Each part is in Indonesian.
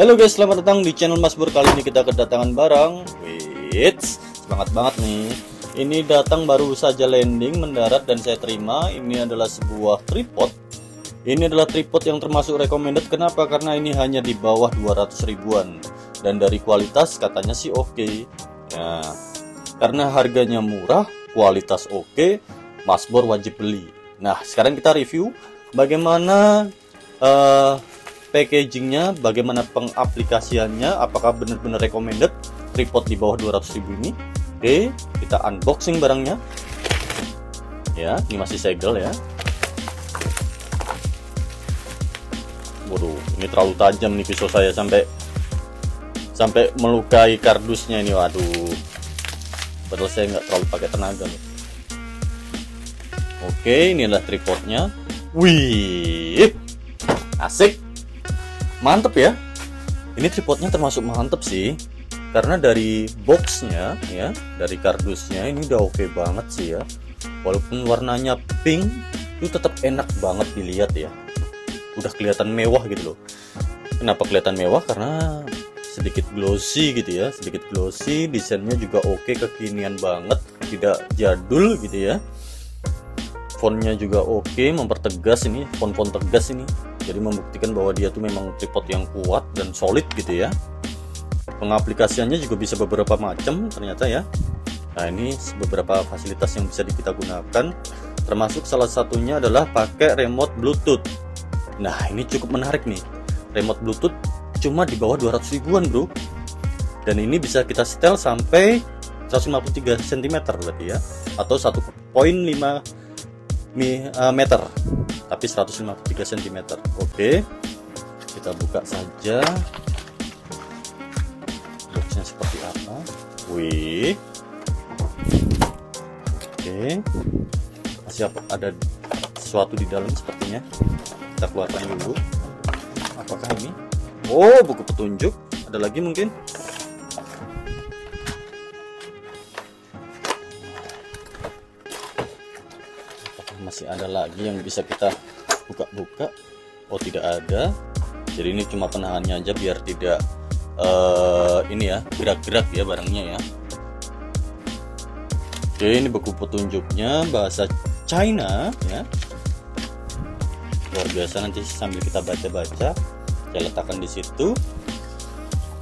Halo guys, selamat datang di channel Mas Bur. Kali ini kita kedatangan barang. Wait, semangat banget nih. Ini datang baru saja landing, mendarat dan saya terima. Ini adalah sebuah tripod. Ini adalah tripod yang termasuk recommended. Kenapa? Karena ini hanya di bawah 200 ribuan. Dan dari kualitas katanya sih oke. Nah, karena harganya murah, kualitas oke, Mas Bur wajib beli. Nah, sekarang kita review bagaimana packagingnya, bagaimana pengaplikasiannya, apakah benar-benar recommended tripod di bawah 200 ribu ini. Oke, kita unboxing barangnya ya. Ini masih segel ya. Waduh, ini terlalu tajam nih pisau saya, sampai melukai kardusnya ini. Waduh, padahal saya nggak terlalu pakai tenaga nih. Oke, ini adalah tripodnya. Wih, asik, mantep ya. Ini tripodnya termasuk mantep sih, karena dari boxnya ya, dari kardusnya ini udah oke banget sih ya. Walaupun warnanya pink, itu tetap enak banget dilihat ya. Udah kelihatan mewah gitu loh. Kenapa kelihatan mewah? Karena sedikit glossy gitu ya, sedikit glossy. Desainnya juga oke, kekinian banget, tidak jadul gitu ya. Fontnya juga oke, mempertegas ini, font-font tegas ini. Jadi membuktikan bahwa dia tuh memang tripod yang kuat dan solid gitu ya. Pengaplikasiannya juga bisa beberapa macam ternyata ya. Nah, ini beberapa fasilitas yang bisa kita gunakan, termasuk salah satunya adalah pakai remote Bluetooth. Nah, ini cukup menarik nih. Remote Bluetooth cuma di bawah 200 ribuan bro. Dan ini bisa kita setel sampai 153 cm berarti ya, atau 1,5 meter, tapi 153 cm. Oke, kita buka saja boxnya seperti apa. Wih, oke, masih ada sesuatu di dalam sepertinya. Kita keluarkan dulu. Apakah ini? Oh, buku petunjuk. Ada lagi mungkin. Masih ada lagi yang bisa kita buka-buka? Oh, tidak ada. Jadi ini cuma penahannya aja biar tidak ini ya, gerak-gerak ya barangnya ya. Oke, ini buku petunjuknya bahasa China ya. Luar biasa, nanti sambil kita baca-baca. Saya letakkan di situ.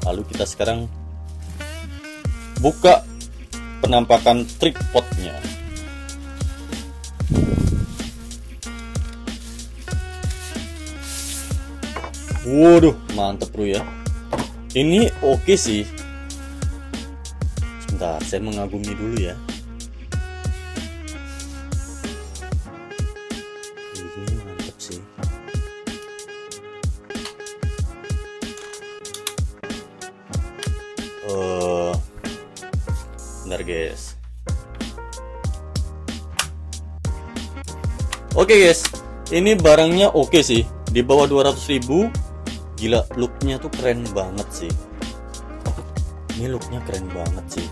Lalu kita sekarang buka penampakan tripodnya. Waduh, mantep bro ya. Ini oke sih. Sebentar, saya mengagumi dulu ya. Ini mantep sih. Bentar guys. Oke guys, ini barangnya oke sih. Di bawah 200 ribu. Gila, looknya tuh keren banget sih. Ini looknya keren banget sih.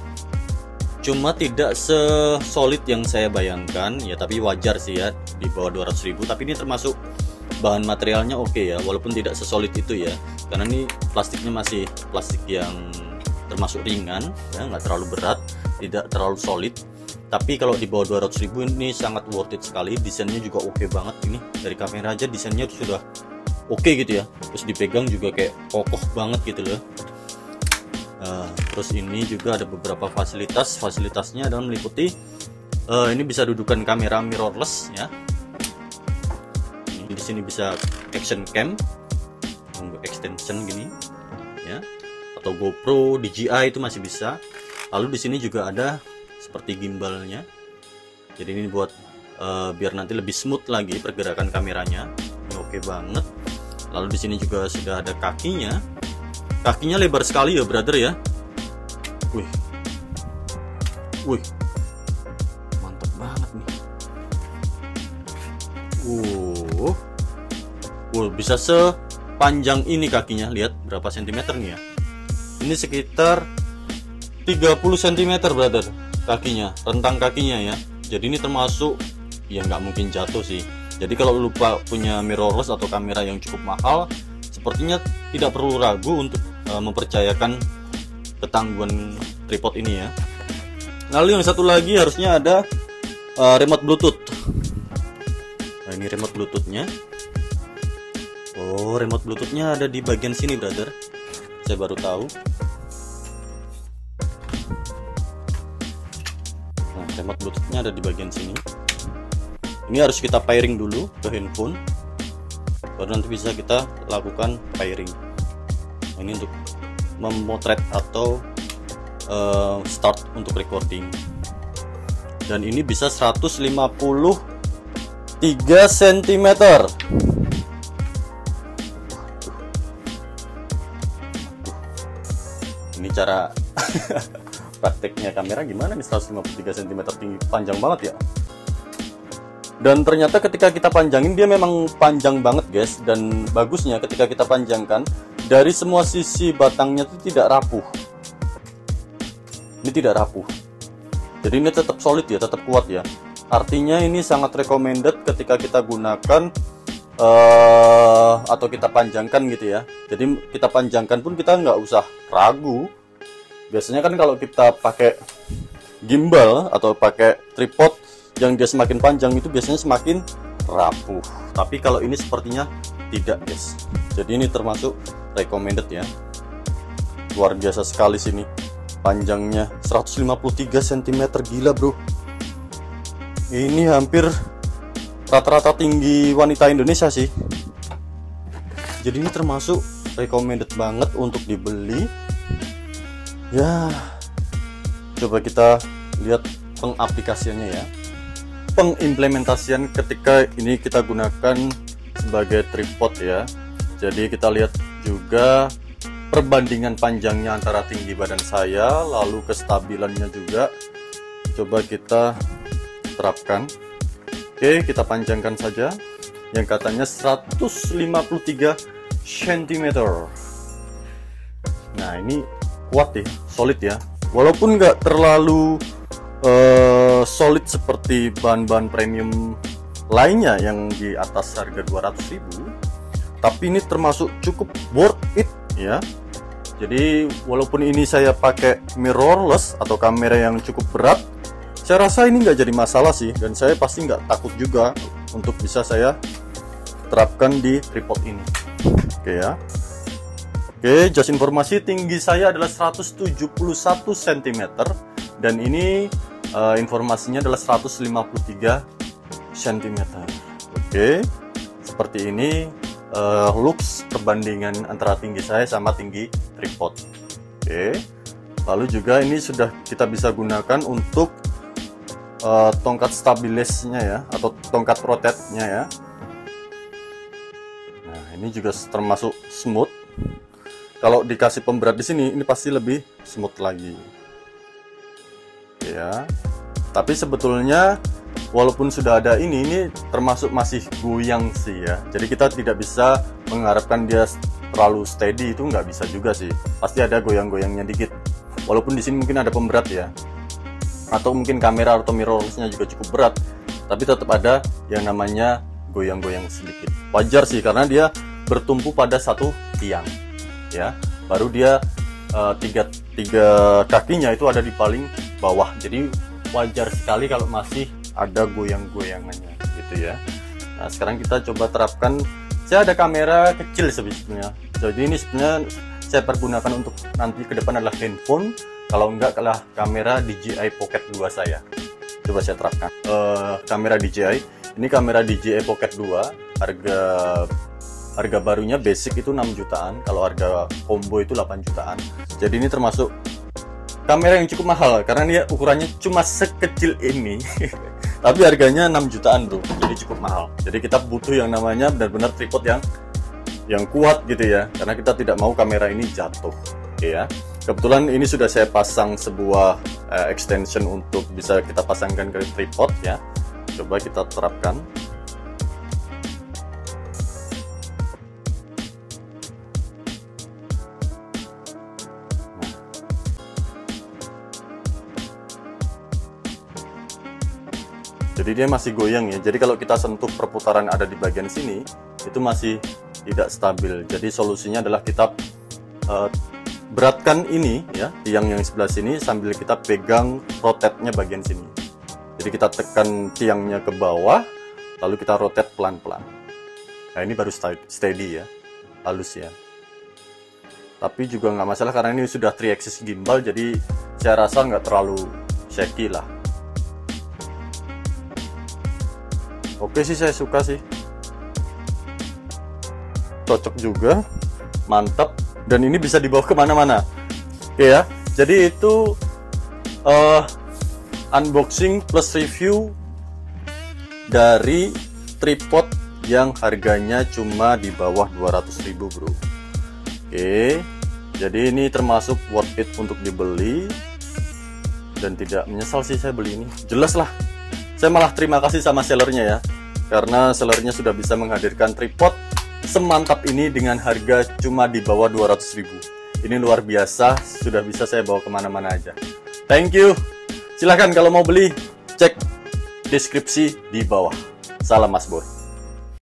Cuma tidak sesolid yang saya bayangkan ya, tapi wajar sih ya di bawah 200 ribu. Tapi ini termasuk bahan materialnya oke ya, walaupun tidak sesolid itu ya. Karena ini plastiknya masih plastik yang termasuk ringan ya, nggak terlalu berat, tidak terlalu solid. Tapi kalau di bawah 200 ribu ini sangat worth it sekali. Desainnya juga oke banget. Ini dari kamera aja desainnya sudah oke gitu ya. Terus dipegang juga kayak kokoh banget gitu loh. Terus ini juga ada beberapa fasilitasnya adalah meliputi ini bisa dudukan kamera mirrorless ya. Ini di sini bisa action cam, extension gini ya, atau GoPro, DJI itu masih bisa. Lalu di sini juga ada seperti gimbalnya. Jadi ini buat biar nanti lebih smooth lagi pergerakan kameranya. Ini oke banget. Lalu di sini juga sudah ada kakinya. Kakinya lebar sekali ya, brother ya. Wih. Wih. Mantap banget nih. Bisa sepanjang ini kakinya. Lihat berapa sentimeter nih ya. Ini sekitar 30 cm, brother. Kakinya, rentang kakinya ya. Jadi ini termasuk ya nggak mungkin jatuh sih. Jadi kalau lupa punya mirrorless atau kamera yang cukup mahal, sepertinya tidak perlu ragu untuk mempercayakan ketangguhan tripod ini ya. Lalu yang satu lagi harusnya ada remote Bluetooth. Nah, ini remote Bluetoothnya. Oh, remote Bluetoothnya ada di bagian sini, brother. Saya baru tahu. Nah, remote Bluetoothnya ada di bagian sini. Ini harus kita pairing dulu ke handphone, baru nanti bisa kita lakukan pairing. Nah, ini untuk memotret atau start untuk recording. Dan ini bisa 153 cm. Ini cara prakteknya kamera gimana nih, 153 cm tinggi, panjang banget ya. Dan ternyata ketika kita panjangin dia memang panjang banget guys. Dan bagusnya ketika kita panjangkan, dari semua sisi batangnya itu tidak rapuh. Ini tidak rapuh. Jadi ini tetap solid ya, tetap kuat ya. Artinya ini sangat recommended ketika kita gunakan atau kita panjangkan gitu ya. Jadi kita panjangkan pun kita nggak usah ragu. Biasanya kan kalau kita pakai gimbal atau pakai tripod yang dia semakin panjang itu biasanya semakin rapuh. Tapi kalau ini sepertinya tidak guys. Jadi ini termasuk recommended ya. Luar biasa sekali sini. Panjangnya 153 cm, gila bro. Ini hampir rata-rata tinggi wanita Indonesia sih. Jadi ini termasuk recommended banget untuk dibeli. Ya, coba kita lihat pengaplikasiannya ya. Pengimplementasian ketika ini kita gunakan sebagai tripod ya. Jadi kita lihat juga perbandingan panjangnya antara tinggi badan saya, lalu kestabilannya juga. Coba kita terapkan. Oke, kita panjangkan saja. Yang katanya 153 cm. Nah, ini kuat ya, solid ya. Walaupun nggak terlalu solid seperti bahan-bahan premium lainnya yang di atas harga 200.000, tapi ini termasuk cukup worth it ya. Jadi walaupun ini saya pakai mirrorless atau kamera yang cukup berat, saya rasa ini nggak jadi masalah sih, dan saya pasti nggak takut juga untuk bisa saya terapkan di tripod ini. Oke ya. Oke, just informasi, tinggi saya adalah 171 cm dan ini informasinya adalah 153 cm. Oke, seperti ini looks perbandingan antara tinggi saya sama tinggi tripod. Oke, lalu juga ini sudah kita bisa gunakan untuk tongkat stabilisnya ya, atau tongkat rotate-nya ya. Nah, ini juga termasuk smooth. Kalau dikasih pemberat di sini, ini pasti lebih smooth lagi. Ya, tapi sebetulnya walaupun sudah ada ini termasuk masih goyang sih ya. Jadi kita tidak bisa mengharapkan dia terlalu steady, itu nggak bisa juga sih. Pasti ada goyang-goyangnya dikit. Walaupun di sini mungkin ada pemberat ya, atau mungkin kamera atau mirrorless-nya juga cukup berat, tapi tetap ada yang namanya goyang-goyang sedikit. Wajar sih karena dia bertumpu pada satu tiang ya. Baru dia tiga kakinya itu ada di paling bawah, jadi wajar sekali kalau masih ada goyang-goyangannya gitu ya. Nah, sekarang kita coba terapkan. Saya ada kamera kecil sebetulnya, jadi ini sebenarnya saya pergunakan untuk nanti ke depan adalah handphone, kalau enggak adalah kamera DJI Pocket 2 saya. Coba saya terapkan kamera DJI. Ini kamera DJI Pocket 2, harga barunya basic itu 6 jutaan, kalau harga combo itu 8 jutaan. Jadi ini termasuk kamera yang cukup mahal karena dia ukurannya cuma sekecil ini. Tapi harganya 6 jutaan bro, jadi cukup mahal. Jadi kita butuh yang namanya benar-benar tripod yang kuat gitu ya, karena kita tidak mau kamera ini jatuh. Oke ya. Kebetulan ini sudah saya pasang sebuah extension untuk bisa kita pasangkan ke tripod ya. Coba kita terapkan. Jadi dia masih goyang ya. Jadi kalau kita sentuh perputaran ada di bagian sini, itu masih tidak stabil. Jadi solusinya adalah kita beratkan ini ya, tiang yang sebelah sini sambil kita pegang rotetnya bagian sini. Jadi kita tekan tiangnya ke bawah, lalu kita rotate pelan-pelan. Nah ini baru steady ya, halus ya. Tapi juga nggak masalah karena ini sudah 3-axis gimbal, jadi saya rasa nggak terlalu shaky lah. Oke sih, saya suka sih, cocok juga, mantap. Dan ini bisa dibawa kemana-mana. Oke ya, jadi itu unboxing plus review dari tripod yang harganya cuma di bawah 200.000 bro. Oke, jadi ini termasuk worth it untuk dibeli dan tidak menyesal sih saya beli ini. Jelas lah, saya malah terima kasih sama sellernya ya, karena sellernya sudah bisa menghadirkan tripod semantap ini dengan harga cuma di bawah 200.000. Ini luar biasa, sudah bisa saya bawa kemana-mana aja. Thank you. Silahkan kalau mau beli, cek deskripsi di bawah. Salam Mas Bor.